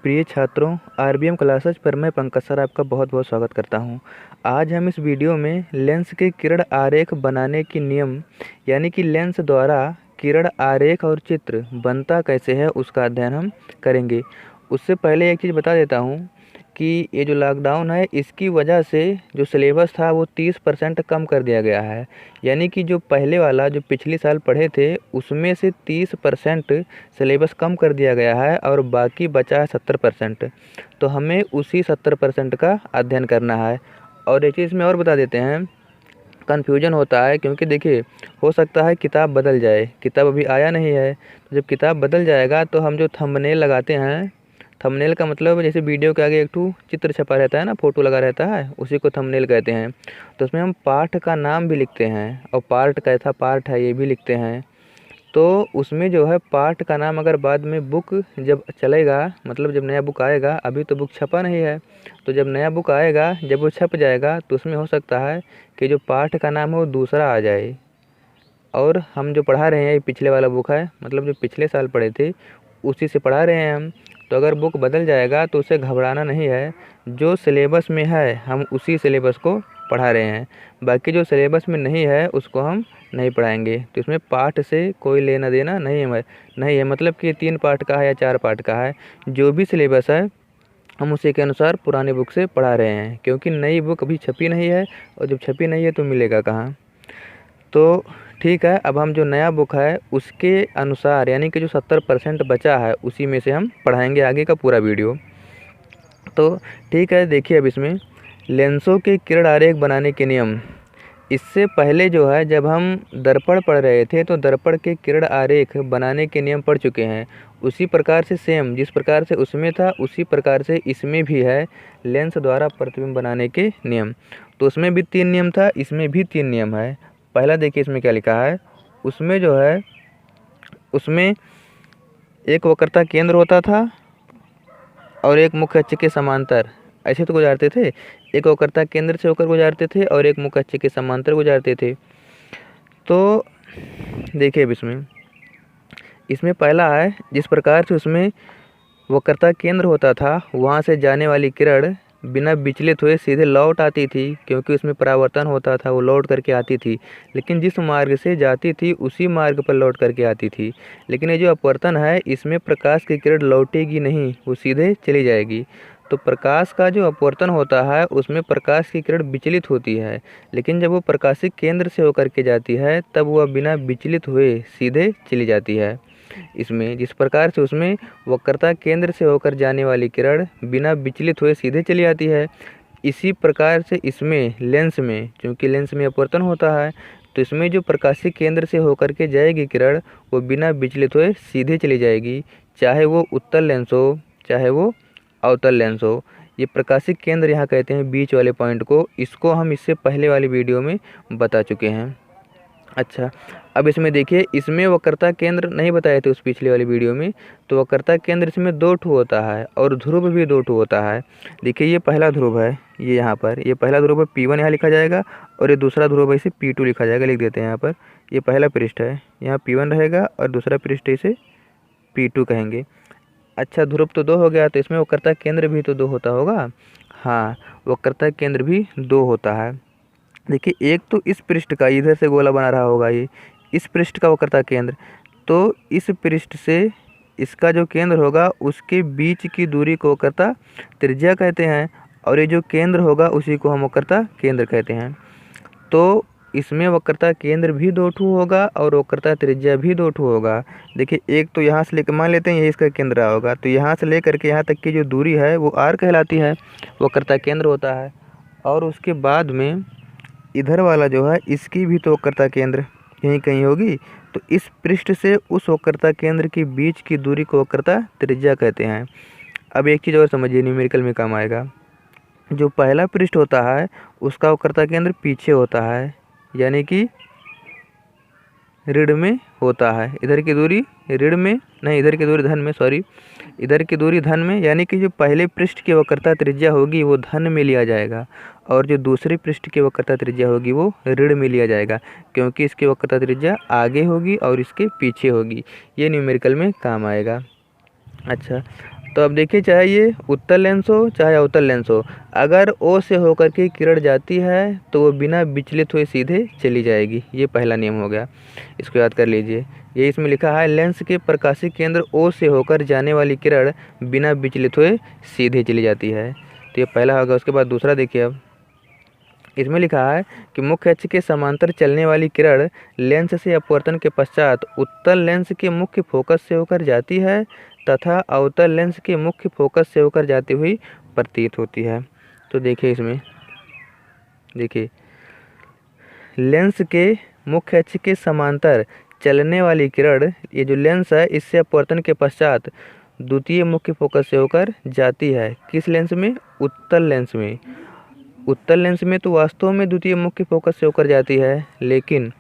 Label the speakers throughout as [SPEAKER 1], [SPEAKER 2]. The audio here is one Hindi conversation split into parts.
[SPEAKER 1] प्रिय छात्रों, आरबीएम क्लासेज पर मैं पंकज सर आपका बहुत बहुत स्वागत करता हूं। आज हम इस वीडियो में लेंस के किरण आरेख बनाने की नियम यानी कि लेंस द्वारा किरण आरेख और चित्र बनता कैसे है उसका अध्ययन हम करेंगे। उससे पहले एक चीज़ बता देता हूं कि ये जो लॉकडाउन है इसकी वजह से जो सिलेबस था वो 30% कम कर दिया गया है। यानी कि जो पहले वाला जो पिछले साल पढ़े थे उसमें से 30% सिलेबस कम कर दिया गया है और बाकी बचा है 70%। तो हमें उसी 70% का अध्ययन करना है। और एक चीज़ में और बता देते हैं, कन्फ्यूजन होता है क्योंकि देखिए हो सकता है किताब बदल जाए, किताब अभी आया नहीं है। तो जब किताब बदल जाएगा तो हम जो थंबनेल लगाते हैं, थंबनेल का मतलब जैसे वीडियो के आगे एक ठो चित्र छपा रहता है ना, फोटो लगा रहता है, उसी को थंबनेल कहते हैं। तो उसमें हम पाठ का नाम भी लिखते हैं और पार्ट कैसा पार्ट है ये भी लिखते हैं। तो उसमें जो है पार्ट का नाम अगर बाद में बुक जब चलेगा, मतलब जब नया बुक आएगा, अभी तो बुक छपा नहीं है, तो जब नया बुक आएगा जब वो छप जाएगा तो उसमें हो सकता है कि जो पार्ट का नाम है वो दूसरा आ जाए। और हम जो पढ़ा रहे हैं ये पिछले वाला बुक है, मतलब जो पिछले साल पढ़े थे उसी से पढ़ा रहे हैं हम। तो अगर बुक बदल जाएगा तो उसे घबराना नहीं है, जो सिलेबस में है हम उसी सिलेबस को पढ़ा रहे हैं। बाकी जो सिलेबस में नहीं है उसको हम नहीं पढ़ाएंगे। तो इसमें पाठ से कोई लेना देना नहीं है, मतलब कि 3 पार्ट का है या 4 पार्ट का है, जो भी सिलेबस है हम उसी के अनुसार पुराने बुक से पढ़ा रहे हैं। क्योंकि नई बुक अभी छपी नहीं है और जब छपी नहीं है तो मिलेगा कहाँ। तो ठीक है, अब हम जो नया बुक है उसके अनुसार यानी कि जो 70% बचा है उसी में से हम पढ़ाएंगे आगे का पूरा वीडियो। तो ठीक है, देखिए अब इसमें लेंसों के किरण आरेख बनाने के नियम। इससे पहले जो है जब हम दर्पण पढ़ रहे थे तो दर्पण के किरण आरेख बनाने के नियम पढ़ चुके हैं। उसी प्रकार से सेम जिस प्रकार से उसमें था उसी प्रकार से इसमें भी है लेंस द्वारा प्रतिबिंब बनाने के नियम। तो उसमें भी 3 नियम था, इसमें भी 3 नियम है। पहला देखिए इसमें क्या लिखा है, उसमें जो है उसमें एक वक्रता केंद्र होता था और एक मुख्य अक्ष के समांतर, ऐसे तो गुजारते थे। एक वक्रता केंद्र से होकर गुजारते थे और एक मुख्य अक्ष के समांतर गुजारते थे। तो देखिए अब इसमें इसमें पहला है, जिस प्रकार से उसमें वक्रता केंद्र होता था वहाँ से जाने वाली किरण बिना विचलित हुए सीधे लौट आती थी, क्योंकि उसमें परावर्तन होता था, वो लौट करके आती थी। लेकिन जिस मार्ग से जाती थी उसी मार्ग पर लौट करके आती थी। लेकिन ये जो अपवर्तन है इसमें प्रकाश की किरण लौटेगी नहीं, वो सीधे चली जाएगी। तो प्रकाश का जो अपवर्तन होता है उसमें प्रकाश की किरण विचलित होती है, लेकिन जब वो प्रकाशिक केंद्र से होकर के जाती है तब वह बिना विचलित हुए सीधे चली जाती है। इसमें जिस प्रकार से उसमें वक्रता केंद्र से होकर जाने वाली किरण बिना विचलित हुए सीधे चली आती है, इसी प्रकार से इसमें लेंस में, क्योंकि लेंस में अपवर्तन होता है, तो इसमें जो प्रकाशिक केंद्र से होकर के जाएगी किरण वो बिना विचलित हुए सीधे चली जाएगी, चाहे वो उत्तल लेंस हो चाहे वो अवतल लेंस हो। ये प्रकाशिक केंद्र यहाँ कहते हैं बीच वाले पॉइंट को, इसको हम इससे पहले वाली वीडियो में बता चुके हैं। अच्छा, अब इसमें देखिए इसमें वक्रता केंद्र नहीं बताए थे उस पिछले वाली वीडियो में। तो वक्रता केंद्र इसमें 2 ठो होता है और ध्रुव भी 2 ठो होता है। देखिए ये पहला ध्रुव है, ये यहाँ पर ये पहला ध्रुव है P1 यहाँ लिखा जाएगा, और ये दूसरा ध्रुव है इसे P2 लिखा जाएगा। लिख देते हैं यहाँ पर, ये पहला पृष्ठ है, यहाँ P1 रहेगा और दूसरा पृष्ठ इसे P2 कहेंगे। अच्छा, ध्रुव तो 2 हो गया, तो इसमें वक्रता केंद्र भी तो 2 होता होगा। हाँ, वक्रता केंद्र भी 2 होता है। देखिए एक तो इस पृष्ठ का इधर से गोला बना रहा होगा, ये इस पृष्ठ का वक्रता केंद्र, तो इस पृष्ठ से इसका जो केंद्र होगा उसके बीच की दूरी को वक्रता त्रिज्या कहते हैं, और ये जो केंद्र होगा उसी को हम वक्रता केंद्र कहते हैं। तो इसमें वक्रता केंद्र भी 2 ठो होगा और वक्रता त्रिज्या भी 2 ठो होगा। देखिए एक तो यहाँ से लेकर मान लेते हैं ये इसका केंद्र होगा, तो यहाँ से लेकर के यहाँ तक की जो दूरी है वो r कहलाती है, वक्रता केंद्र होता है। और उसके बाद में इधर वाला जो है इसकी भी तो वक्रता केंद्र यहीं कहीं होगी, तो इस पृष्ठ से उस वक्रता केंद्र के बीच की दूरी को वक्रता त्रिज्या कहते हैं। अब एक चीज़ और समझिए, न्यूमेरिकल में काम आएगा। जो पहला पृष्ठ होता है उसका वक्रता केंद्र पीछे होता है, यानी कि ऋण में होता है। इधर की दूरी ऋण में नहीं, इधर की दूरी धन में, सॉरी, इधर की दूरी धन में, यानी कि जो पहले पृष्ठ की वक्रता त्रिज्या होगी वो धन में लिया जाएगा और जो दूसरे पृष्ठ की वक्रता त्रिज्या होगी वो ऋण में लिया जाएगा, क्योंकि इसकी वक्रता त्रिज्या आगे होगी और इसके पीछे होगी। ये न्यूमेरिकल में काम आएगा। अच्छा, तो अब देखिए, चाहे ये उत्तल लेंस हो चाहे अवतल लेंस हो, अगर ओ से होकर के किरण जाती है तो वो बिना विचलित हुए सीधे चली जाएगी। ये पहला नियम हो गया, इसको याद कर लीजिए। ये इसमें लिखा है, लेंस के प्रकाशीय केंद्र ओ से होकर जाने वाली किरण बिना विचलित हुए सीधे चली जाती है। तो ये पहला होगा। उसके बाद दूसरा देखिए, अब इसमें लिखा है कि मुख्य अक्ष के समांतर चलने वाली किरण लेंस से अपवर्तन के पश्चात उत्तल लेंस के मुख्य फोकस से होकर जाती है तथा अवतल लेंस के मुख्य फोकस से होकर जाती हुई प्रतीत होती है। तो देखिए, इसमें देखिए, लेंस के मुख्य अक्ष के समांतर चलने वाली किरण, ये जो लेंस है इससे अपवर्तन के पश्चात द्वितीय मुख्य फोकस से होकर जाती है। किस लेंस में? उत्तल लेंस में। उत्तल लेंस में तो वास्तव में द्वितीय मुख्य फोकस से होकर जाती है, लेकिन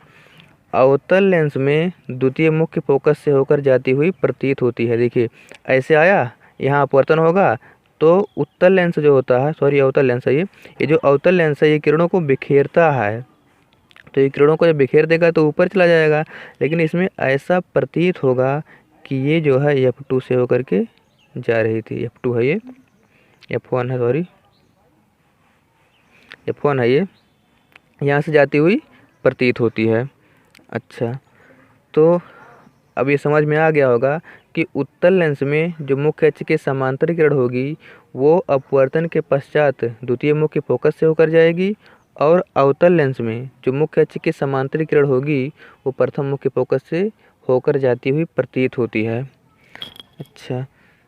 [SPEAKER 1] अवतल लेंस में द्वितीय मुख्य फोकस से होकर जाती हुई प्रतीत होती है। देखिए, ऐसे आया, यहाँ अपवर्तन होगा तो उत्तल लेंस जो होता है, सॉरी अवतल लेंस है ये जो अवतल लेंस है ये किरणों को बिखेरता है। तो ये किरणों को जब बिखेर देगा तो ऊपर चला जाएगा, लेकिन इसमें ऐसा प्रतीत होगा कि ये जो है F2 से होकर के जा रही थी। F2 है ये, F1 है, सॉरी F1 है ये, यहाँ से जाती हुई प्रतीत होती है। अच्छा, तो अब ये समझ में आ गया होगा कि उत्तल लेंस में जो मुख्य अक्ष के समांतर किरण होगी वो अपवर्तन के पश्चात द्वितीय मुख्य फोकस से होकर जाएगी, और अवतल लेंस में जो मुख्य अक्ष के समांतर किरण होगी वो प्रथम मुख्य फोकस से होकर जाती हुई प्रतीत होती है। अच्छा,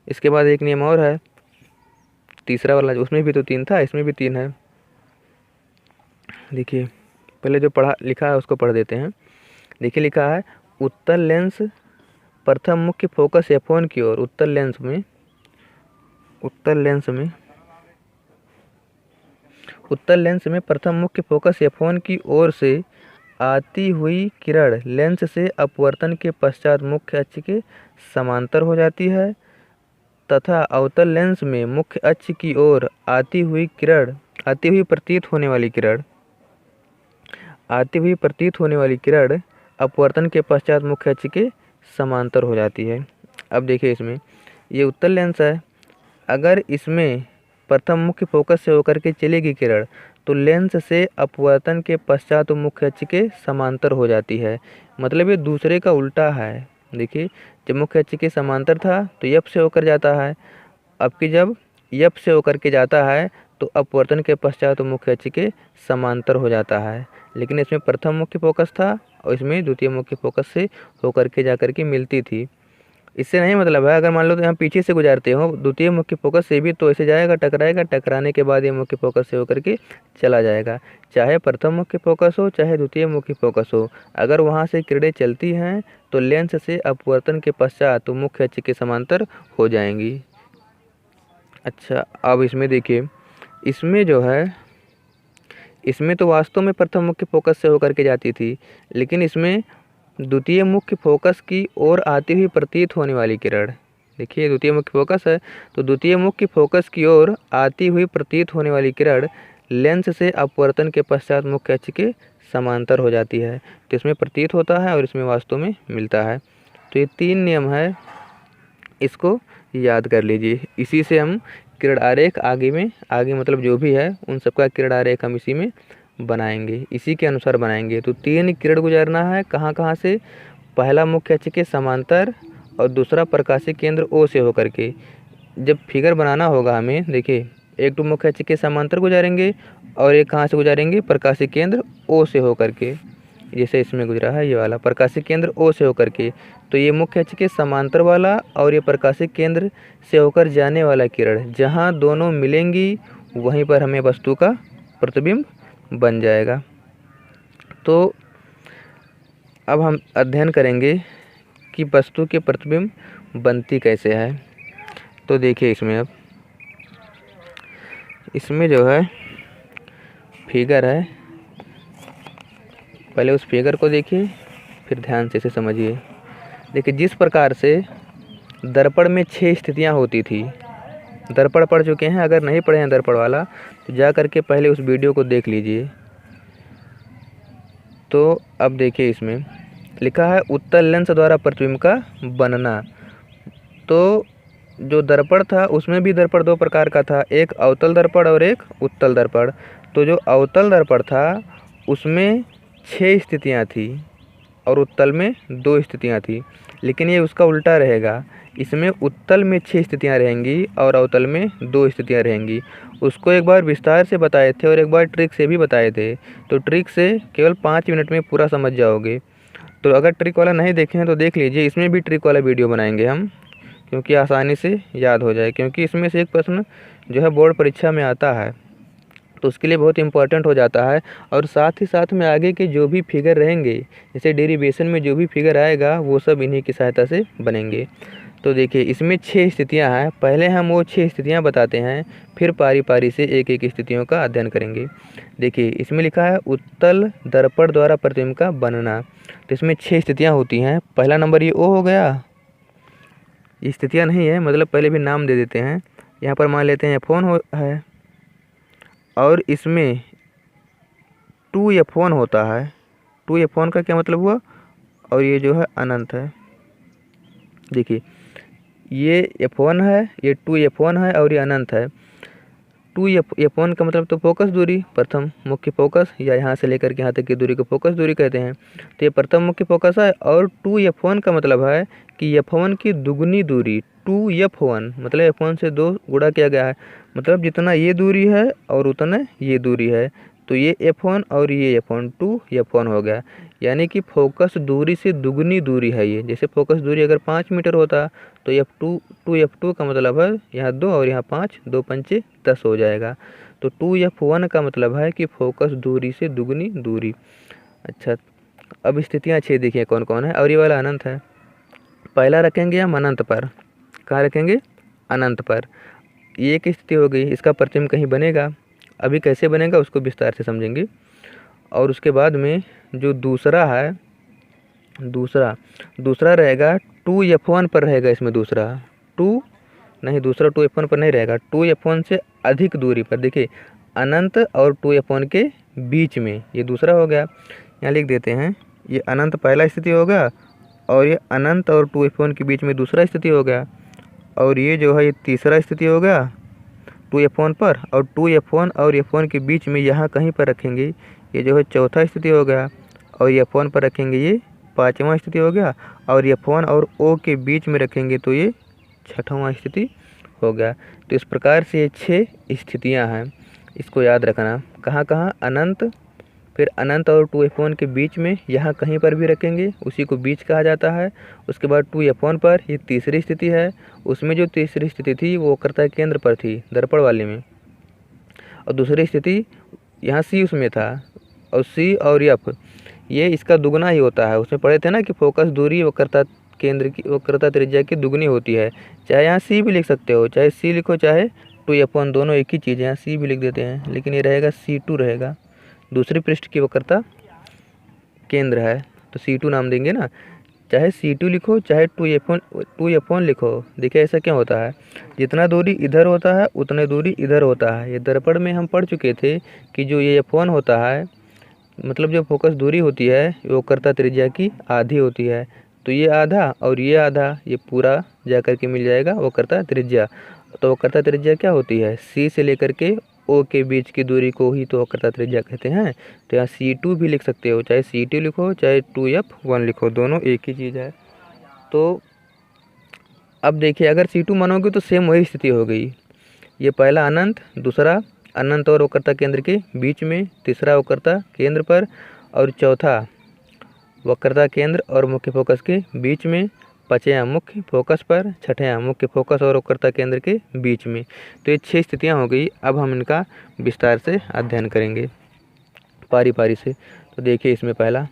[SPEAKER 1] इसके बाद एक नियम और है, तीसरा वाला, उसमें भी तो 3 था, इसमें भी 3 है। देखिए, पहले जो पढ़ा लिखा है उसको पढ़ देते हैं। देखिए, लिखा है, उत्तल लेंस प्रथम मुख्य फोकस F1 की ओर, उत्तल लेंस में प्रथम मुख्य फोकस F1 की ओर से आती हुई किरण लेंस से अपवर्तन के पश्चात मुख्य अक्ष के समांतर हो जाती है तथा अवतल लेंस में मुख्य अक्ष की ओर आती हुई प्रतीत होने वाली किरण अपवर्तन के पश्चात मुख्य अक्ष के समांतर हो जाती है। अब देखिए, इसमें ये उत्तल लेंस है, अगर इसमें प्रथम मुख्य फोकस से होकर के चलेगी किरण तो लेंस से अपवर्तन के पश्चात मुख्य अक्ष के समांतर हो जाती है। मतलब ये दूसरे का उल्टा है। देखिए, जब मुख्य अक्ष के समांतर था तो F से होकर जाता है, अब कि जब F से होकर के जाता है तो अपवर्तन के पश्चात मुख्य अक्ष के समांतर हो जाता है। लेकिन इसमें प्रथम मुख्य फोकस था और इसमें द्वितीय मुख्य फोकस से होकर के जाकर के मिलती थी। इससे नहीं मतलब है, अगर मान लो तो यहाँ पीछे से गुजारते हो द्वितीय मुख्य फोकस से भी तो ऐसे जाएगा, टकराएगा, टकराने के बाद ये मुख्य फोकस से होकर के चला जाएगा। चाहे प्रथम मुख्य फोकस हो चाहे द्वितीय मुख्य फोकस हो, अगर वहाँ से किरणें चलती हैं तो लेंस से अपवर्तन के पश्चात तो मुख्य अक्ष के समांतर हो जाएंगी। अच्छा, अब इसमें देखिए, इसमें जो है, इसमें तो वास्तव में प्रथम मुख्य फोकस से होकर के जाती थी, लेकिन इसमें द्वितीय मुख्य फोकस की ओर आती हुई प्रतीत होने वाली किरण, देखिए द्वितीय मुख्य फोकस है तो द्वितीय मुख्य फोकस की ओर आती हुई प्रतीत होने वाली किरण लेंस से अपवर्तन के पश्चात मुख्य अक्ष के समांतर हो जाती है। तो इसमें प्रतीत होता है और इसमें वास्तव में मिलता है। तो ये 3 नियम है, इसको याद कर लीजिए। इसी से हम किरण आरेख आगे मतलब जो भी है उन सबका किरण आरेख हम इसी में बनाएंगे, इसी के अनुसार बनाएंगे। तो 3 किरण गुजरना है, कहाँ कहाँ से? पहला मुख्य अक्ष के समांतर और दूसरा प्रकाशीय केंद्र O से होकर के। जब फिगर बनाना होगा हमें, देखिए, एक तो मुख्य अक्ष के समांतर गुजारेंगे और एक कहाँ से गुजारेंगे? प्रकाशीय केंद्र O से होकर के। जैसे इसमें गुजरा है ये वाला प्रकाशीय केंद्र O से होकर के, तो ये मुख्य अक्ष के समांतर वाला और ये प्रकाशीय केंद्र से होकर जाने वाला किरण, जहाँ दोनों मिलेंगी वहीं पर हमें वस्तु का प्रतिबिंब बन जाएगा। तो अब हम अध्ययन करेंगे कि वस्तु के प्रतिबिंब बनती कैसे है। तो देखिए, इसमें अब इसमें जो है फिगर है, पहले उस फिगर को देखिए फिर ध्यान से इसे समझिए। देखिए, जिस प्रकार से दर्पण में 6 स्थितियां होती थी, दर्पण पढ़ चुके हैं, अगर नहीं पढ़े हैं दर्पण वाला तो जा करके पहले उस वीडियो को देख लीजिए। तो अब देखिए, इसमें लिखा है उत्तल लेंस द्वारा प्रतिबिंब का बनना। तो जो दर्पण था उसमें भी दर्पण दो प्रकार का था, एक अवतल दर्पण और एक उत्तल दर्पण। तो जो अवतल दर्पण था उसमें 6 स्थितियाँ थी और उत्तल में 2 स्थितियाँ थी, लेकिन ये उसका उल्टा रहेगा। इसमें उत्तल में 6 स्थितियाँ रहेंगी और अवतल में 2 स्थितियाँ रहेंगी। उसको एक बार विस्तार से बताए थे और एक बार ट्रिक से भी बताए थे, तो ट्रिक से केवल 5 मिनट में पूरा समझ जाओगे। तो अगर ट्रिक वाला नहीं देखे हैं तो देख लीजिए, इसमें भी ट्रिक वाला वीडियो बनाएंगे हम, क्योंकि आसानी से याद हो जाए, क्योंकि इसमें से एक प्रश्न जो है बोर्ड परीक्षा में आता है, तो उसके लिए बहुत इंपॉर्टेंट हो जाता है। और साथ ही साथ में आगे के जो भी फिगर रहेंगे, जैसे डेरिवेशन में जो भी फिगर आएगा वो सब इन्हीं की सहायता से बनेंगे। तो देखिए इसमें 6 स्थितियां हैं, पहले हम वो 6 स्थितियां बताते हैं, फिर पारी पारी से एक एक स्थितियों का अध्ययन करेंगे। देखिए इसमें लिखा है उत्तल दर्पण द्वारा प्रतिबिंब का बनना। तो इसमें 6 स्थितियाँ होती हैं। पहला नंबर ये ओ हो गया, ये स्थितियाँ नहीं है, मतलब पहले भी नाम दे देते हैं। यहाँ पर मान लेते हैं F1 है और इसमें 2F1 होता है। 2F1 का क्या मतलब हुआ, और ये जो है अनंत है। देखिए ये F1 है, ये 2F1 है और ये अनंत है। 2F1 का मतलब तो फोकस दूरी, प्रथम मुख्य फोकस, या यहाँ से लेकर के यहाँ तक की दूरी को फोकस दूरी कहते हैं। तो ये प्रथम मुख्य फोकस है। और 2F1 का मतलब है कि F1 की दुगनी दूरी, 2F1 मतलब F1 से 2 गुणा किया गया है, मतलब जितना ये दूरी है और उतना ये दूरी है। तो ये F1 और ये F1, 2F1 हो गया। यानी कि फोकस दूरी से दुगनी दूरी है ये। जैसे फोकस दूरी अगर 5 मीटर होता तो F2 का मतलब है यहाँ 2 और यहाँ 5, 2 पंचे 10 हो जाएगा। तो 2F1 का मतलब है कि फोकस दूरी से दुगनी दूरी। अच्छा, अब स्थितियाँ 6 देखिए कौन कौन है, और ये वाला अनंत है। पहला रखेंगे हम अनंत पर, कहाँ रखेंगे, अनंत पर। ये एक स्थिति हो गई, इसका प्रतिबिंब कहीं बनेगा। अभी कैसे बनेगा उसको विस्तार से समझेंगे। और उसके बाद में जो दूसरा है, दूसरा रहेगा 2F1 पर रहेगा। इसमें दूसरा 2F1 पर नहीं रहेगा, 2F1 से अधिक दूरी पर। देखिए अनंत और 2F1 के बीच में ये दूसरा हो गया। यहाँ लिख देते हैं, ये अनंत पहला स्थिति होगा और ये अनंत और 2F1 के बीच में दूसरा स्थिति हो गया। और ये जो है ये तीसरा स्थिति हो गया 2F1 पर, और 2F1 और F1 के बीच में यहाँ कहीं पर रखेंगे, ये जो है चौथा स्थिति हो गया। और F1 पर रखेंगे, ये पाँचवा स्थिति हो गया। और F1 और O के बीच में रखेंगे तो ये छठवां स्थिति हो गया। तो इस प्रकार से ये 6 स्थितियाँ हैं, इसको याद रखना। कहाँ कहाँ, अनंत, फिर अनंत और 2F1 के बीच में यहाँ कहीं पर भी रखेंगे, उसी को बीच कहा जाता है। उसके बाद 2F1 पर ये तीसरी स्थिति है, उसमें जो तीसरी स्थिति थी वो वक्रता केंद्र पर थी, दर्पण वाले में। और दूसरी स्थिति यहाँ C उसमें था, और C और F ये इसका दुगना ही होता है। उसमें पढ़े थे ना कि फोकस दूरी वक्रता केंद्र की, वक्रता त्रिज्या की दुगनी होती है। चाहे यहाँ C भी लिख सकते हो, चाहे C लिखो चाहे 2F1, दोनों एक ही चीज़ है। यहाँ C भी लिख देते हैं, लेकिन ये रहेगा C2 रहेगा, दूसरी पृष्ठ की वक्रता केंद्र है तो C2 नाम देंगे ना। चाहे C2 लिखो चाहे 2F1 लिखो। देखिए ऐसा क्या होता है, जितना दूरी इधर होता है उतने दूरी इधर होता है। ये दर्पण में हम पढ़ चुके थे कि जो ये F1 होता है, मतलब जो फोकस दूरी होती है वो वक्रता त्रिज्या की आधी होती है। तो ये आधा और ये आधा, ये पूरा जा कर के मिल जाएगा वक्रता त्रिज्या। तो वक्रता त्रिज्या क्या होती है, C से लेकर के O के बीच की दूरी को ही तो वक्रता त्रिज्या कहते हैं। तो यहाँ C2 भी लिख सकते हो, चाहे C2 लिखो चाहे 2F1 लिखो, दोनों एक ही चीज़ है। तो अब देखिए अगर C2 मानोगे तो सेम वही स्थिति हो गई। ये पहला अनंत, दूसरा अनंत और वक्रता केंद्र के बीच में, तीसरा वक्रता केंद्र पर, और चौथा वक्रता केंद्र और मुख्य फोकस के बीच में, पाँचवां मुख्य फोकस पर, छठवां मुख्य फोकस और वक्रता केंद्र के बीच में। तो ये 6 स्थितियाँ हो गई। अब हम इनका विस्तार से अध्ययन करेंगे पारी पारी से। तो देखिए इसमें पहला,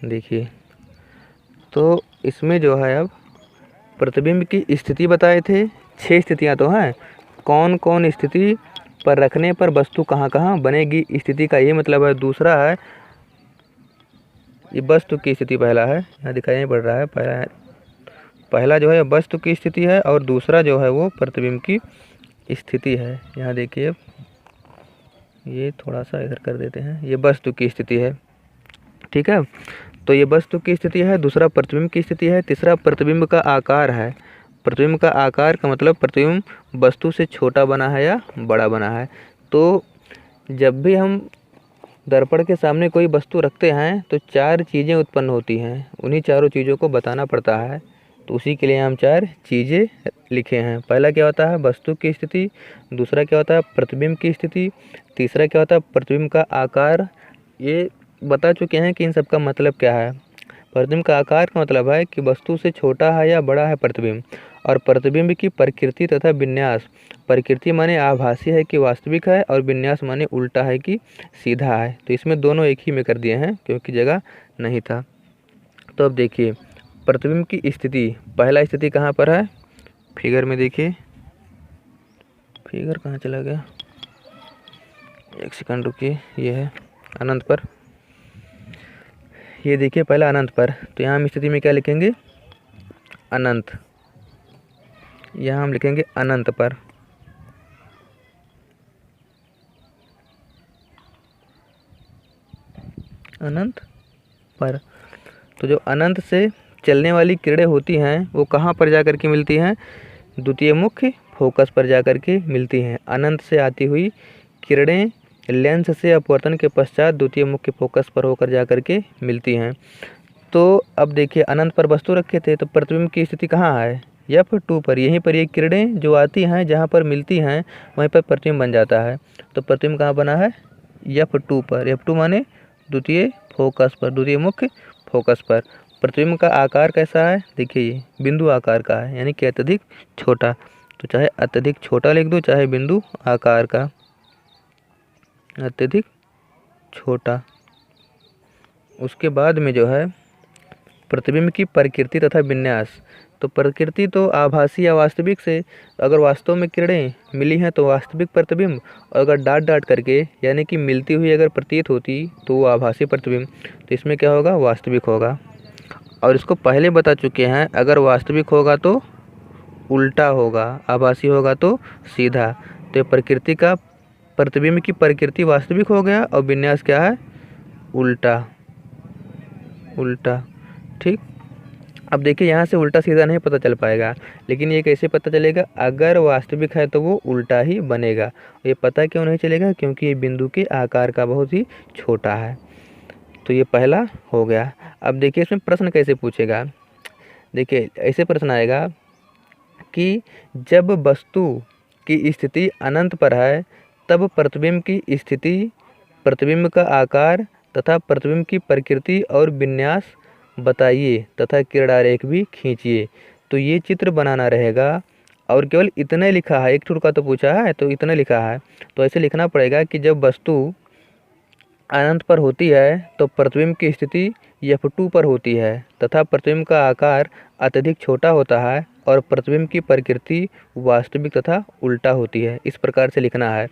[SPEAKER 1] देखिए तो इसमें जो है अब प्रतिबिंब की स्थिति बताए थे, 6 स्थितियाँ तो हैं। कौन कौन स्थिति पर रखने पर वस्तु कहाँ कहाँ बनेगी, स्थिति का ये मतलब है। दूसरा है ये वस्तु की स्थिति, पहला है यहाँ दिखाई नहीं पड़ रहा है, पहला जो है वस्तु की स्थिति है, और दूसरा जो है वो प्रतिबिंब की स्थिति है। यहाँ देखिए ये थोड़ा सा इधर कर देते हैं, ये वस्तु की स्थिति है, ठीक है। तो ये वस्तु की स्थिति है, दूसरा प्रतिबिंब की स्थिति है, तीसरा प्रतिबिंब का आकार है। प्रतिबिंब का आकार का मतलब प्रतिबिंब वस्तु से छोटा बना है या बड़ा बना है। तो जब भी हम दर्पण के सामने कोई वस्तु रखते हैं तो चार चीज़ें उत्पन्न होती हैं, उन्हीं चारों चीज़ों को बताना पड़ता है। तो उसी के लिए हम चार चीज़ें लिखे हैं। पहला क्या होता है, वस्तु की स्थिति, दूसरा क्या होता है, प्रतिबिंब की स्थिति, तीसरा क्या होता है, प्रतिबिंब का आकार। ये बता चुके हैं कि इन सब का मतलब क्या है। प्रतिबिंब का आकार का मतलब है कि वस्तु से छोटा है या बड़ा है प्रतिबिंब, और प्रतिबिंब की प्रकृति तथा विन्यास। प्रकृति माने आभासी है कि वास्तविक है, और विन्यास माने उल्टा है कि सीधा है। तो इसमें दोनों एक ही में कर दिए हैं क्योंकि जगह नहीं था। तो अब देखिए प्रतिबिंब की स्थिति, पहला स्थिति कहाँ पर है, फिगर में देखिए, फिगर कहाँ चला गया, एक सेकंड रुकिए, ये है अनंत पर। ये देखिए पहला अनंत पर, तो यहाँ हम स्थिति में क्या लिखेंगे, अनंत। यहाँ हम लिखेंगे अनंत पर। अनंत पर। तो जो अनंत से चलने वाली किरणें होती हैं वो कहाँ पर जा कर के मिलती हैं, द्वितीय मुख्य फोकस पर जा कर के मिलती हैं। अनंत से आती हुई किरणें लेंस से अपवर्तन के पश्चात द्वितीय मुख्य फोकस पर होकर जा कर के मिलती हैं। तो अब देखिए अनंत पर वस्तु रखे थे, तो प्रतिबिंब की स्थिति कहाँ है, F2 पर। यहीं पर ये किरणें जो आती हैं जहाँ पर मिलती हैं वहीं पर प्रतिबिंब बन जाता है। तो प्रतिबिंब कहाँ बना है, F2 पर। F2 माने द्वितीय फोकस पर, द्वितीय मुख्य फोकस पर। प्रतिबिंब का आकार कैसा है, देखिए ये बिंदु आकार का है, यानी कि अत्यधिक छोटा। तो चाहे अत्यधिक छोटा लिख दो, चाहे बिंदु आकार का, अत्यधिक छोटा। उसके बाद में जो है प्रतिबिंब की प्रकृति तथा विन्यास। तो प्रकृति तो आभासी या वास्तविक से, अगर वास्तव में किरणें मिली हैं तो वास्तविक प्रतिबिंब, और अगर डाट डाट करके यानी कि मिलती हुई अगर प्रतीत होती तो वो आभासी प्रतिबिंब। तो इसमें क्या होगा, वास्तविक होगा। और इसको पहले बता चुके हैं, अगर वास्तविक होगा तो उल्टा होगा, आभासी होगा तो सीधा। तो प्रकृति का, प्रतिबिंब की प्रकृति वास्तविक हो गया और विन्यास क्या है, उल्टा। उल्टा, ठीक। अब देखिए यहाँ से उल्टा सीधा नहीं पता चल पाएगा, लेकिन ये कैसे पता चलेगा, अगर वास्तविक है तो वो उल्टा ही बनेगा। ये पता क्यों नहीं चलेगा, क्योंकि ये बिंदु के आकार का बहुत ही छोटा है। तो ये पहला हो गया। अब देखिए इसमें प्रश्न कैसे पूछेगा, देखिए ऐसे प्रश्न आएगा कि जब वस्तु की स्थिति अनंत पर है तब प्रतिबिंब की स्थिति, प्रतिबिंब का आकार तथा प्रतिबिंब की प्रकृति और विन्यास बताइए तथा किरण आरेख भी खींचिए। तो ये चित्र बनाना रहेगा, और केवल इतने लिखा है, एक ठुर का तो पूछा है तो इतने लिखा है। तो ऐसे लिखना पड़ेगा कि जब वस्तु अनंत पर होती है तो प्रतिबिंब की स्थिति F2 पर होती है तथा प्रतिबिंब का आकार अत्यधिक छोटा होता है, और प्रतिबिंब की प्रकृति वास्तविक तथा उल्टा होती है। इस प्रकार से लिखना है,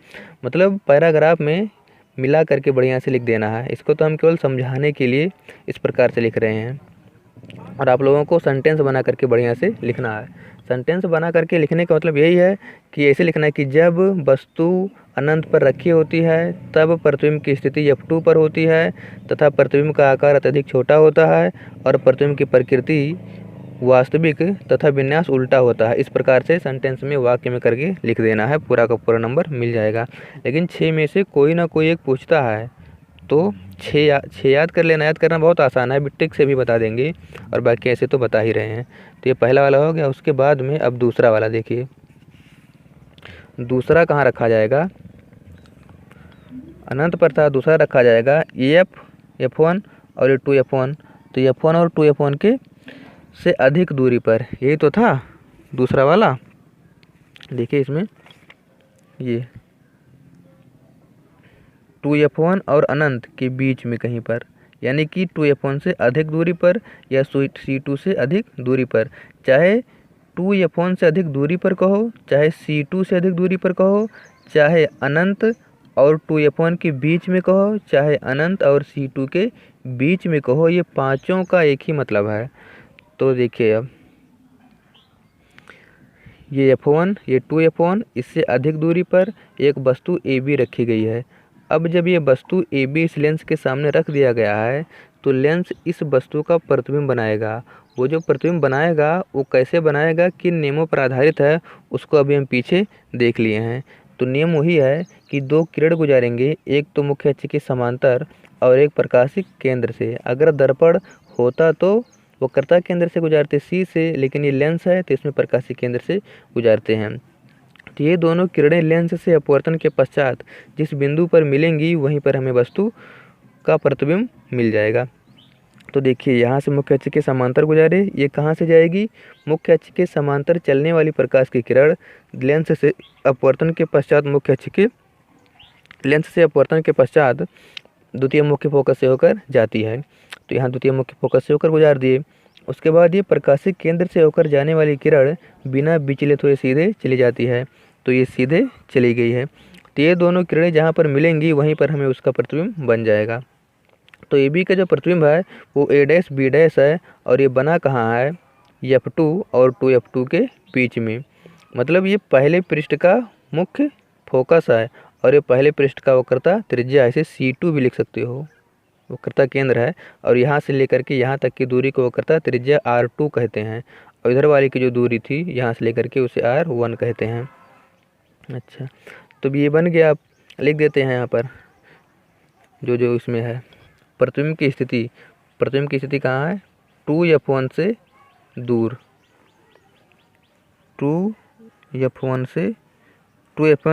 [SPEAKER 1] मतलब पैराग्राफ में मिला करके बढ़िया से लिख देना है। इसको तो हम केवल समझाने के लिए इस प्रकार से लिख रहे हैं, और आप लोगों को सेंटेंस बना करके बढ़िया से लिखना है। सेंटेंस बना करके लिखने का मतलब यही है कि ऐसे लिखना है कि जब वस्तु अनंत पर रखी होती है तब प्रतिबिंब की स्थिति F2 पर होती है तथा प्रतिबिंब का आकार अत्यधिक छोटा होता है, और प्रतिबिंब की प्रकृति वास्तविक तथा विन्यास उल्टा होता है। इस प्रकार से सेंटेंस में वाक्य में करके लिख देना है, पूरा का पूरा नंबर मिल जाएगा। लेकिन 6 में से कोई ना कोई एक पूछता है, तो 6 याद कर लेना। याद करना बहुत आसान है, बिट्टिक से भी बता देंगे, और बाकी ऐसे तो बता ही रहे हैं। तो ये पहला वाला हो गया। उसके बाद में अब दूसरा वाला देखिए, दूसरा कहाँ रखा जाएगा, अनंत पर था, दूसरा रखा जाएगा F1 और ये 2F1। तो F1 और 2F1 के से अधिक दूरी पर, यही तो था दूसरा वाला। देखिए इसमें ये 2F1 और अनंत के बीच में कहीं पर, यानी कि 2F1 से अधिक दूरी पर या C2 से अधिक दूरी पर। चाहे 2F1 से अधिक दूरी पर कहो, चाहे C2 से अधिक दूरी पर कहो, चाहे अनंत और 2F1 के बीच में कहो, चाहे अनंत और C2 के बीच में कहो, ये पांचों का एक ही मतलब है। तो देखिए अब ये F1, ये 2F1, इससे अधिक दूरी पर एक वस्तु AB रखी गई है। अब जब ये वस्तु AB इस लेंस के सामने रख दिया गया है तो लेंस इस वस्तु का प्रतिबिंब बनाएगा। वो जो प्रतिबिंब बनाएगा वो कैसे बनाएगा, किन नियमों पर आधारित है, उसको अभी हम पीछे देख लिए हैं। तो नियम वही है कि दो किरण गुजारेंगे, एक तो मुख्य अक्ष के समांतर और एक प्रकाशिक केंद्र से। अगर दर्पण होता तो वक्रता केंद्र से गुजारते सी से, लेकिन ये लेंस है तो इसमें प्रकाशिक केंद्र से गुजारते हैं। तो ये दोनों किरणें लेंस से अपवर्तन के पश्चात जिस बिंदु पर मिलेंगी वहीं पर हमें वस्तु का प्रतिबिंब मिल जाएगा। तो देखिए यहाँ से मुख्य अक्ष के समांतर गुजारे, ये कहाँ से जाएगी, मुख्य अक्ष के समांतर चलने वाली प्रकाश की किरण लेंस से अपवर्तन के पश्चात द्वितीय मुख्य फोकस से होकर जाती है। तो यहाँ द्वितीय मुख्य फोकस से होकर गुजार दिए। उसके बाद ये प्रकाशिक केंद्र से होकर जाने वाली किरण बिना विचलित हुए सीधे चली जाती है। तो ये सीधे चली गई है। तो ये दोनों किरणें जहाँ पर मिलेंगी वहीं पर हमें उसका प्रतिबिंब बन जाएगा। तो ए बी का जो प्रतिबिंब है वो ए डैश बी डैश है, और ये बना कहाँ है, F2 और 2F2 के बीच में। मतलब ये पहले पृष्ठ का मुख्य फोकस है और ये पहले पृष्ठ का वक्रता त्रिज्या, इसे C2 भी लिख सकते हो, वक्रता केंद्र है। और यहाँ से लेकर के यहाँ तक की दूरी को वक्रता त्रिज्या R2 कहते हैं, और इधर वाली की जो दूरी थी यहाँ से लेकर के उसे R1 कहते हैं। अच्छा, तो ये बन गया। आप लिख देते हैं यहाँ पर जो इसमें है प्रतिबिंब की स्थिति कहाँ है, 2F1 से दूर, 2F1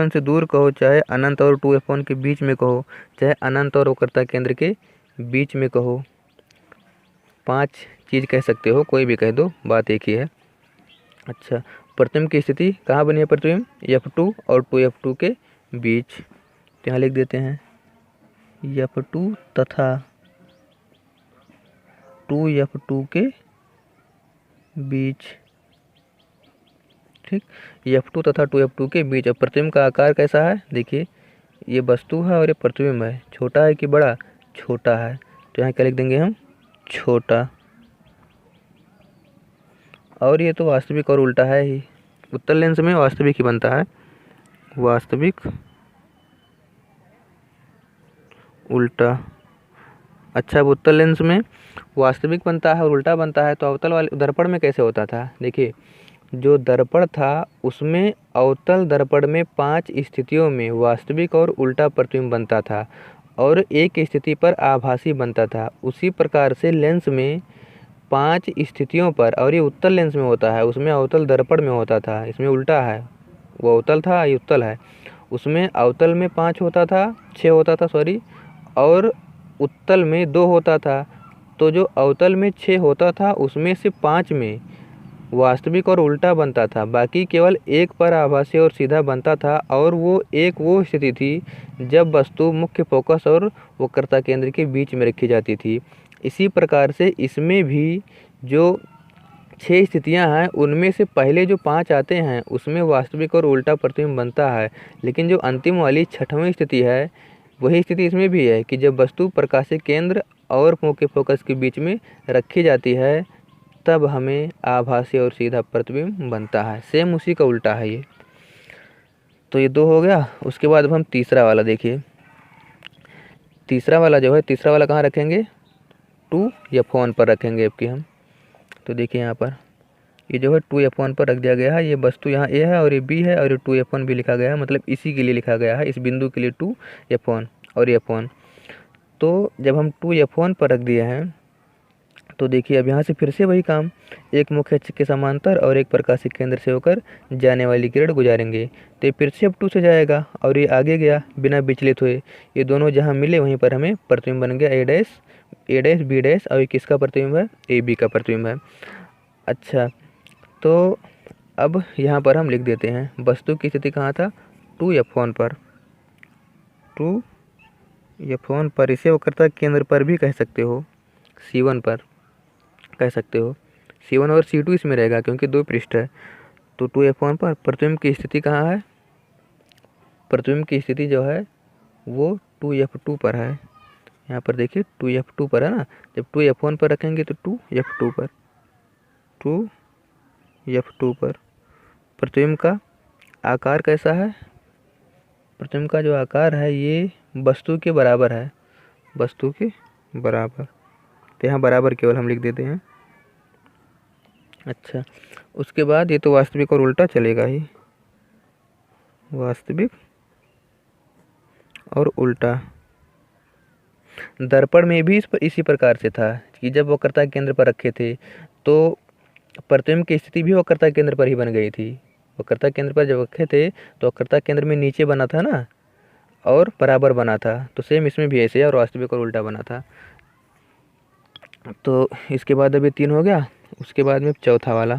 [SPEAKER 1] से दूर कहो, चाहे अनंत और 2F1 के बीच में कहो, चाहे अनंत और वक्रता केंद्र के बीच में कहो, 5 चीज़ कह सकते हो, कोई भी कह दो, बात एक ही है। अच्छा, प्रतिबिंब की स्थिति कहाँ बनी है, प्रतिबिंब F2 और 2F2 के बीच। तो यहाँ लिख देते हैं F2 तथा 2F2 के बीच। ठीक, F2 तथा 2F2 के बीच। अब प्रतिबिंब का आकार कैसा है, देखिए ये वस्तु है और ये प्रतिबिंब है, छोटा है कि बड़ा, छोटा है। तो यहाँ क्या लिख देंगे हम, छोटा। और ये तो वास्तविक और उल्टा है ही, उत्तल लेंस में वास्तविक ही बनता है, वास्तविक उल्टा। अच्छा, अब उत्तल लेंस में वास्तविक बनता है और उल्टा बनता है, तो अवतल वाले दर्पण में कैसे होता था, देखिए जो दर्पण था उसमें अवतल दर्पण में 5 स्थितियों में वास्तविक और उल्टा प्रतिबिंब बनता था और एक स्थिति पर आभासी बनता था। उसी प्रकार से लेंस में 5 स्थितियों पर, और ये उत्तल लेंस में होता है, उसमें अवतल दर्पण में होता था, इसमें उल्टा है, वो अवतल था ये उत्तल है। उसमें अवतल में 5 होता था, 6 होता था सॉरी, और उत्तल में 2 होता था। तो जो अवतल में 6 होता था उसमें से 5 में वास्तविक और उल्टा बनता था, बाकी केवल एक पर आभासी और सीधा बनता था, और वो स्थिति थी जब वस्तु मुख्य फोकस और वक्रता केंद्र के बीच में रखी जाती थी। इसी प्रकार से इसमें भी जो 6 स्थितियां हैं उनमें से पहले जो 5 आते हैं उसमें वास्तविक और उल्टा प्रतिबिंब बनता है, लेकिन जो अंतिम वाली 6वीं स्थिति है वही स्थिति इसमें भी है कि जब वस्तु प्रकाशिक केंद्र और मुख्य फोकस के बीच में रखी जाती है तब हमें आभासी और सीधा प्रतिबिंब बनता है। सेम उसी का उल्टा है ये। तो ये 2 हो गया। उसके बाद अब हम तीसरा वाला देखिए। तीसरा वाला कहाँ रखेंगे, 2F1 पर रखेंगे आपकी हम। तो देखिए यहाँ पर ये जो है 2F1 पर रख दिया गया है। ये वस्तु यहाँ A है और ये B है और ये 2F1 भी लिखा गया है, मतलब इसी के लिए लिखा गया है, इस बिंदु के लिए 2F1 और F1। तो जब हम 2F1 पर रख दिए हैं तो देखिए अब यहाँ से फिर से वही काम, एक मुख्य अक्ष के समांतर और एक प्रकाशिक केंद्र से होकर जाने वाली किरण गुजारेंगे। तो ये फिर से F2 से जाएगा और ये आगे गया बिना विचलित हुए। ये दोनों जहाँ मिले वहीं पर हमें प्रतिबिंब बन गया A डैश B डैश, और ये किसका प्रतिबिंब है, AB का प्रतिबिंब है। अच्छा, तो अब यहाँ पर हम लिख देते हैं वस्तु की स्थिति कहाँ था, 2F1 पर, 2F1 पर। इसे वक्रता केंद्र पर भी कह सकते हो, C1 पर कह सकते हो, C1 और C2 इसमें रहेगा क्योंकि 2 पृष्ठ है। तो 2F1 पर प्रतिबिंब की स्थिति कहाँ है, प्रतिबिंब की स्थिति जो है वो 2F2 पर है। यहाँ पर देखिए 2F2 पर है ना, जब 2F1 पर रखेंगे तो 2F2 पर, 2F2 पर। प्रतिबिंब का आकार कैसा है, प्रतिबिंब का जो आकार है ये वस्तु के बराबर है, वस्तु के बराबर। तो यहाँ बराबर केवल हम लिख देते हैं। अच्छा, उसके बाद ये तो वास्तविक और उल्टा चलेगा ही, वास्तविक और उल्टा। दर्पण में भी इसी प्रकार से था कि जब वक्रता केंद्र पर रखे थे तो प्रतिबिंब की स्थिति भी वक्रता केंद्र पर ही बन गई थी। वक्रता केंद्र पर जब रखे थे तो वक्रता केंद्र में नीचे बना था ना और बराबर बना था, तो सेम इसमें भी ऐसे और वास्तविक और उल्टा बना था। तो इसके बाद अभी 3 हो गया। उसके बाद में चौथा वाला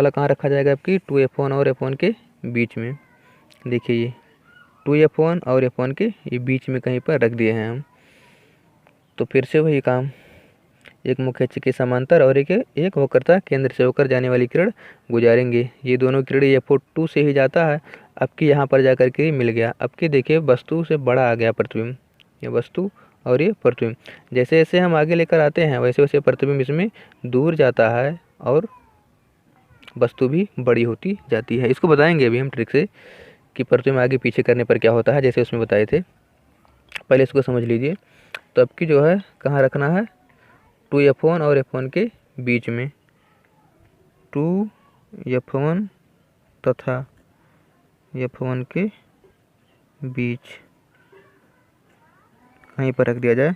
[SPEAKER 1] कहाँ रखा जाएगा आपकी 2f1 और f1 के बीच में। देखिए ये 2f1 और f1 के ये बीच में कहीं पर रख दिए हैं हम। तो फिर से वही काम, एक मुख्य अक्ष के समांतर और एक वक्रता केंद्र से होकर जाने वाली किरण गुजारेंगे। ये दोनों किरण f2 से ही जाता है, अब की यहाँ पर जाकर के मिल गया। अब की देखिए वस्तु से बड़ा आ गया प्रतिबिंब, ये वस्तु और ये प्रतिबिंब। जैसे जैसे हम आगे लेकर आते हैं वैसे वैसे प्रतिबिंब इसमें दूर जाता है और वस्तु भी बड़ी होती जाती है। इसको बताएंगे अभी हम ट्रिक से कि प्रतिबिंब आगे पीछे करने पर क्या होता है, जैसे उसमें बताए थे। पहले इसको समझ लीजिए। तो अब की जो है कहाँ रखना है 2f1 और f1 के बीच में, 2f1 तथा f1 के बीच कहीं पर रख दिया जाए।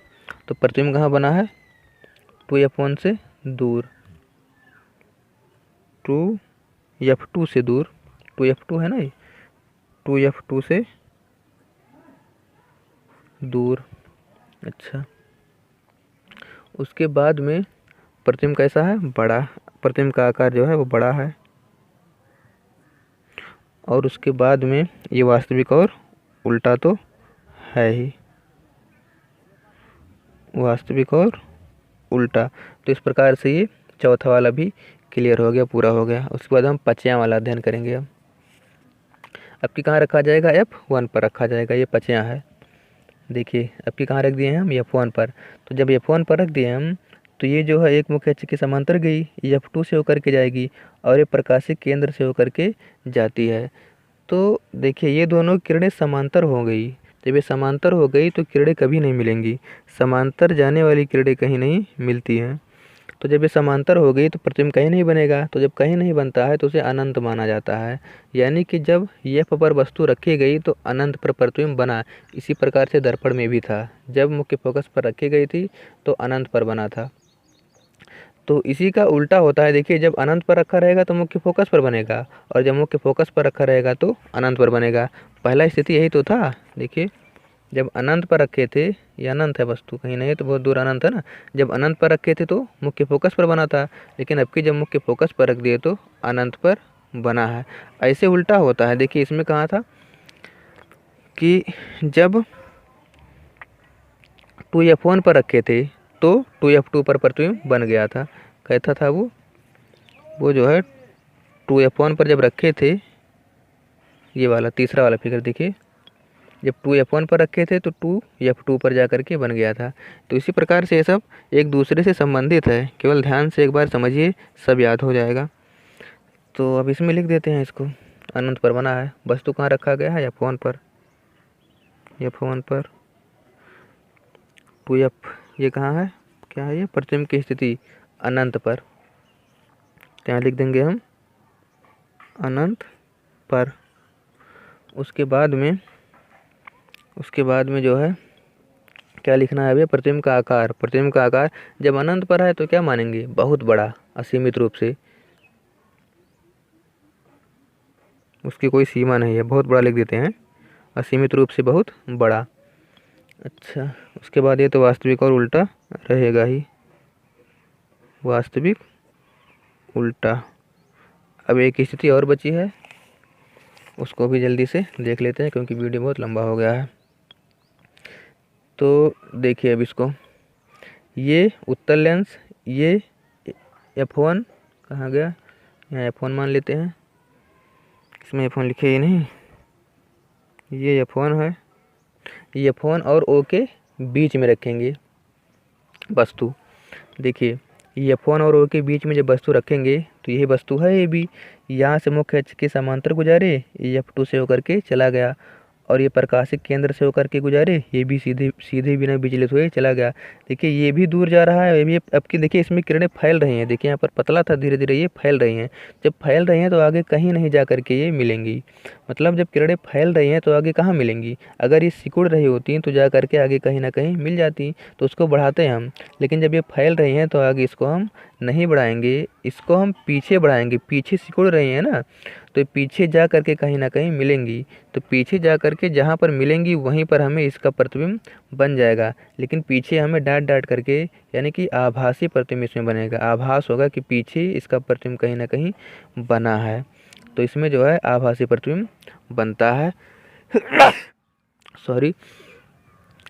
[SPEAKER 1] तो प्रतिबिंब कहाँ बना है 2f1 से दूर, 2f2 से दूर, 2f2 है ना ये, 2f2 से दूर। अच्छा, उसके बाद में प्रतिबिंब कैसा है बड़ा, प्रतिबिंब का आकार जो है वो बड़ा है। और उसके बाद में ये वास्तविक और उल्टा तो है ही, वास्तविक और उल्टा। तो इस प्रकार से ये चौथा वाला भी क्लियर हो गया, पूरा हो गया। उसके बाद हम पचयां वाला अध्ययन करेंगे। अब की कहाँ रखा जाएगा f1 पर रखा जाएगा, ये पचयां है। देखिए अब की कहाँ रख दिए हैं हम f1 पर। तो जब f1 पर रख दिए हम तो ये जो है एक मुख्य अक्ष के समांतर गई, ये f2 से होकर के जाएगी और ये प्रकाशिक केंद्र से होकर के जाती है। तो देखिए ये दोनों किरणें समांतर हो गई। जब ये समांतर हो गई तो किरणें कभी नहीं मिलेंगी, समांतर जाने वाली किरणें कहीं नहीं मिलती हैं। तो जब ये समांतर हो गई तो प्रतिबिंब कहीं नहीं बनेगा। तो जब कहीं नहीं बनता है तो उसे अनंत माना जाता है, यानी कि जब f पर वस्तु रखी गई तो अनंत पर प्रतिबिंब बना। इसी प्रकार से दर्पण में भी था, जब मुख्य फोकस पर रखी गई थी तो अनंत पर बना था। तो इसी का उल्टा होता है। देखिए जब अनंत पर रखा रहेगा तो मुख्य फोकस पर बनेगा और जब मुख्य फोकस पर रखा रहेगा तो अनंत पर बनेगा। पहला स्थिति यही तो था। देखिए जब अनंत पर रखे थे, ये अनंत है वस्तु, कहीं नहीं तो बहुत दूर अनंत है ना। जब अनंत पर रखे थे तो मुख्य फोकस पर बना था, लेकिन अब की जब मुख्य फोकस पर रख दिए तो अनंत पर बना है। ऐसे उल्टा होता है। देखिए इसमें कहा था कि जब 2f1 पर रखे थे तो 2f2 पर प्रतिबिंब बन गया था। कैसा था वो जो है 2f1 पर जब रखे थे, ये वाला तीसरा वाला फिगर देखिए, जब 2f1 पर रखे थे तो 2f2 पर जाकर के बन गया था। तो इसी प्रकार से ये सब एक दूसरे से संबंधित है, केवल ध्यान से एक बार समझिए, सब याद हो जाएगा। तो अब इसमें लिख देते हैं इसको, अनंत पर बना है। वस्तु कहाँ रखा गया है f1 पर, f1 पर 2f, ये कहाँ है, क्या है ये, प्रतिबिंब की स्थिति अनंत पर, तो यहाँ लिख देंगे हम अनंत पर। उसके बाद में जो है क्या लिखना है अभी, प्रतिबिंब का आकार। प्रतिबिंब का आकार जब अनंत पर है तो क्या मानेंगे, बहुत बड़ा, असीमित रूप से, उसकी कोई सीमा नहीं है, बहुत बड़ा लिख देते हैं, असीमित रूप से बहुत बड़ा। अच्छा, उसके बाद ये तो वास्तविक और उल्टा रहेगा ही, वास्तविक उल्टा। अब एक स्थिति और बची है, उसको भी जल्दी से देख लेते हैं क्योंकि वीडियो बहुत लंबा हो गया है। तो देखिए अब इसको, ये उत्तल लेंस, ये f1 कहाँ गया, यहाँ f1 मान लेते हैं, इसमें f1 लिखे ही नहीं, ये f1 है। ये f1 और O के बीच में रखेंगे वस्तु। देखिए ये f1 और O के बीच में जब वस्तु रखेंगे तो यही वस्तु है AB, यहाँ से मुख्य अक्ष के समांतर गुजारे, ये f2 से होकर के चला गया और ये प्रकाशिक केंद्र से होकर के गुजारे, ये भी सीधे सीधे बिना विचलित हुए चला गया। देखिए ये भी दूर जा रहा है, ये अब की देखिए इसमें किरणें फैल रही हैं। देखिए यहाँ पर पतला था, धीरे धीरे ये फैल रही हैं। जब फैल रही हैं तो आगे कहीं नहीं जा करके ये मिलेंगी। मतलब जब किरणें फैल रही हैं तो आगे कहाँ मिलेंगी, अगर ये सिकुड़ रही होती तो जा करके आगे कहीं ना कहीं मिल जाती, तो उसको बढ़ाते हैं हम। लेकिन जब ये फैल रही हैं तो आगे इसको हम नहीं बढ़ाएंगे, इसको हम पीछे बढ़ाएंगे। पीछे सिकुड़ रही हैं ना, तो पीछे जा करके कहीं ना कहीं मिलेंगी, तो पीछे जा करके जहाँ पर मिलेंगी वहीं पर हमें इसका प्रतिबिंब बन जाएगा। लेकिन पीछे हमें डाट डाट करके, यानी कि आभासी प्रतिबिंब इसमें बनेगा। आभास होगा कि पीछे इसका प्रतिबिंब कहीं ना कहीं बना है, तो इसमें जो है आभासी प्रतिबिंब बनता है। सॉरी,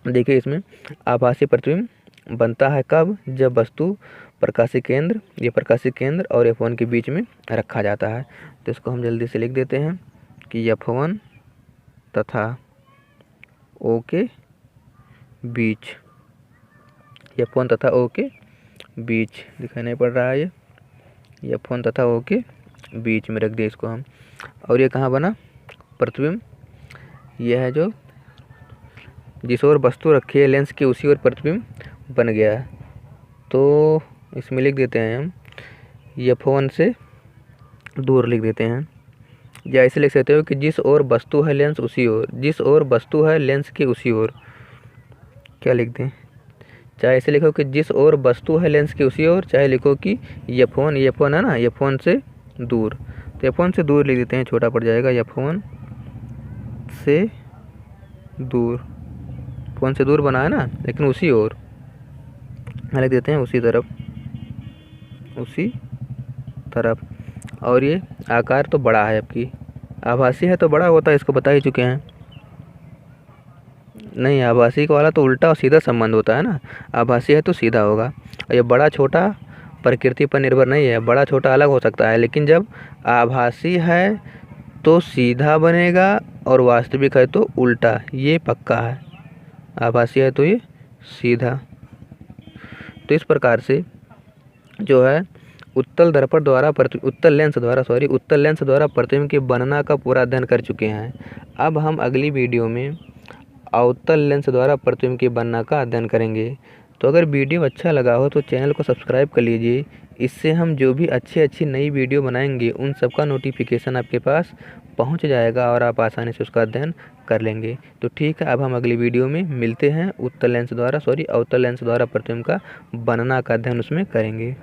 [SPEAKER 1] देखिए इसमें आभासी प्रतिबिंब बनता है कब, जब वस्तु प्रकाशिक केंद्र, ये प्रकाशिक केंद्र और F1 के बीच में रखा जाता है। तो इसको हम जल्दी से लिख देते हैं कि F1 तथा O के बीच, F1 तथा O के बीच दिखाई नहीं पड़ रहा है, ये F1 तथा O के बीच में रख दिया इसको हम। और ये कहाँ बना प्रतिबिंब, यह है जो जिस ओर वस्तु रखी है लेंस की उसी ओर प्रतिबिंब बन गया है। तो इसमें लिख देते हैं हम F1 से दूर लिख देते हैं, या ऐसे लिख सकते हो कि जिस ओर वस्तु है लेंस उसी ओर, जिस ओर वस्तु है लेंस की उसी ओर। क्या लिख दें, चाहे ऐसे लिखो कि जिस ओर वस्तु है लेंस की उसी ओर, चाहे लिखो कि F1 है ना, F1 से दूर। तो F1 से दूर लिख देते हैं, छोटा पड़ जाएगा, F1 से दूर। F1 से दूर बना है ना, लेकिन उसी ओर लिख देते हैं, उसी तरफ, उसी तरफ। और ये आकार तो बड़ा है, आपकी आभासी है तो बड़ा होता है, इसको बता ही चुके हैं। नहीं, आभासी वाला तो उल्टा और सीधा संबंध होता है ना, आभासी है तो सीधा होगा। और ये बड़ा छोटा प्रकृति पर निर्भर नहीं है, बड़ा छोटा अलग हो सकता है, लेकिन जब आभासी है तो सीधा बनेगा और वास्तविक है तो उल्टा, ये पक्का है। आभासी है तो ये सीधा। तो इस प्रकार से जो है उत्तल लेंस द्वारा प्रतिबिंब के बनना का पूरा अध्ययन कर चुके हैं। अब हम अगली वीडियो में अवतल लेंस द्वारा प्रतिबिंब के बनना का अध्ययन करेंगे। तो अगर वीडियो अच्छा लगा हो तो चैनल को सब्सक्राइब कर लीजिए, इससे हम जो भी अच्छी नई वीडियो बनाएंगे उन सब का नोटिफिकेशन आपके पास पहुंच जाएगा और आप आसानी से उसका अध्ययन कर लेंगे। तो ठीक है, अब हम अगली वीडियो में मिलते हैं, अवतल लेंस द्वारा प्रतिबिंब का बनना का अध्ययन उसमें करेंगे।